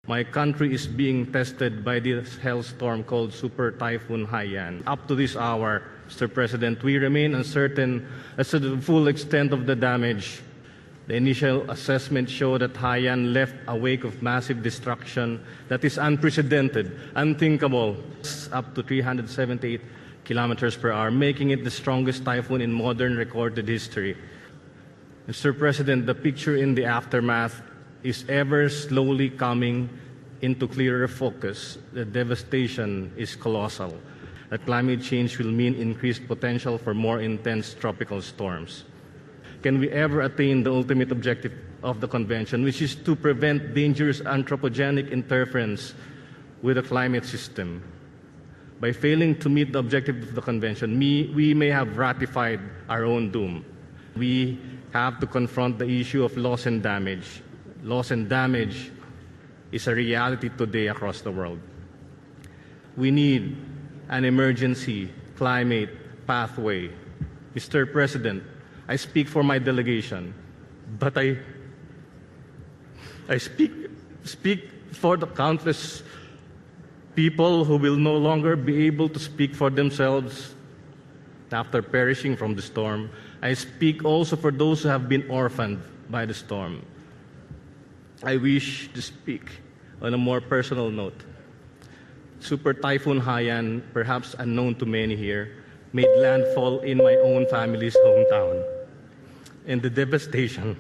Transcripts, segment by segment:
My country is being tested by this hailstorm called Super Typhoon Haiyan. Up to this hour, Mr. President, we remain uncertain as to the full extent of the damage. The initial assessment showed that Haiyan left a wake of massive destruction that is unprecedented, unthinkable, up to 378 kilometers per hour, making it the strongest typhoon in modern recorded history. Mr. President, the picture in the aftermath is ever slowly coming into clearer focus. The devastation is colossal. That climate change will mean increased potential for more intense tropical storms. Can we ever attain the ultimate objective of the Convention, which is to prevent dangerous anthropogenic interference with the climate system? By failing to meet the objective of the Convention, we may have ratified our own doom. We have to confront the issue of loss and damage. Loss and damage is a reality today across the world. We need an emergency climate pathway. Mr. President, I speak for my delegation, but I speak for the countless people who will no longer be able to speak for themselves after perishing from the storm. I speak also for those who have been orphaned by the storm. I wish to speak on a more personal note. Super Typhoon Haiyan, perhaps unknown to many here, made landfall in my own family's hometown. And the devastation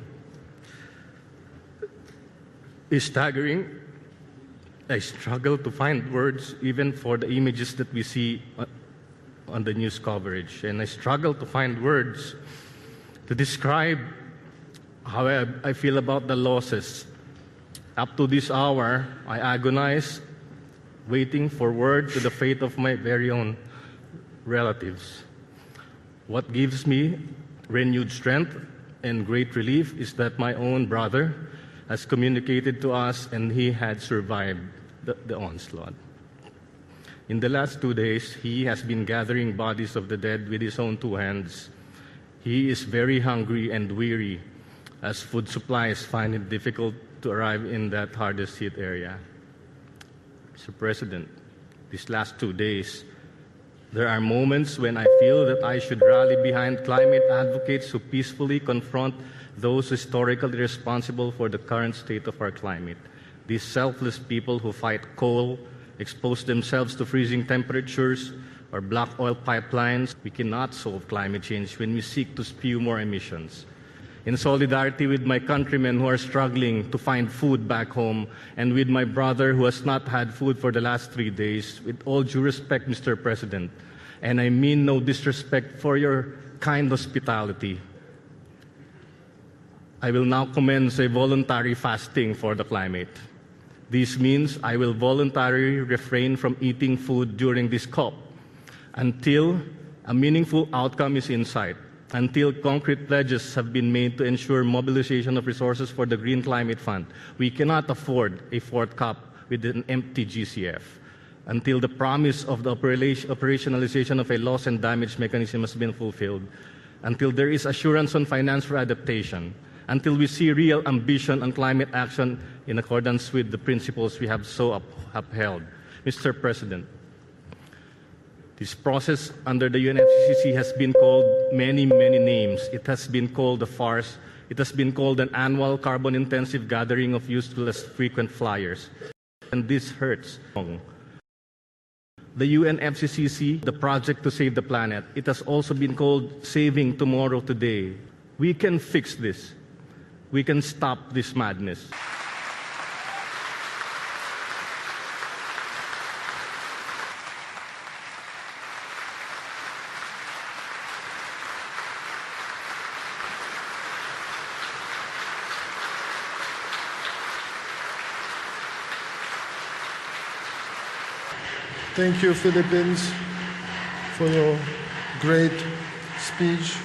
is staggering. I struggle to find words even for the images that we see on the news coverage. And I struggle to find words to describe how I feel about the losses. Up to this hour, I agonize, waiting for word to the fate of my very own relatives. What gives me renewed strength and great relief is that my own brother has communicated to us and he had survived the onslaught. In the last 2 days, he has been gathering bodies of the dead with his own 2 hands. He is very hungry and weary as food supplies find it difficult to arrive in that hardest hit area. Mr. President, these last 2 days, there are moments when I feel that I should rally behind climate advocates who peacefully confront those historically responsible for the current state of our climate. These selfless people who fight coal, expose themselves to freezing temperatures, or block oil pipelines. We cannot solve climate change when we seek to spew more emissions. In solidarity with my countrymen who are struggling to find food back home, and with my brother who has not had food for the last 3 days, with all due respect, Mr. President, and I mean no disrespect for your kind hospitality, I will now commence a voluntary fasting for the climate. This means I will voluntarily refrain from eating food during this COP until a meaningful outcome is in sight, until concrete pledges have been made to ensure mobilization of resources for the Green Climate Fund. We cannot afford a 4th COP with an empty GCF, until the promise of the operationalization of a loss and damage mechanism has been fulfilled, until there is assurance on finance for adaptation, until we see real ambition on climate action in accordance with the principles we have so upheld. Mr. President, this process under the UNFCCC has been called many, many names. It has been called a farce. It has been called an annual carbon-intensive gathering of useless frequent flyers. And this hurts. The UNFCCC, the project to save the planet, it has also been called Saving Tomorrow Today. We can fix this. We can stop this madness. Thank you, Philippines, for your great speech.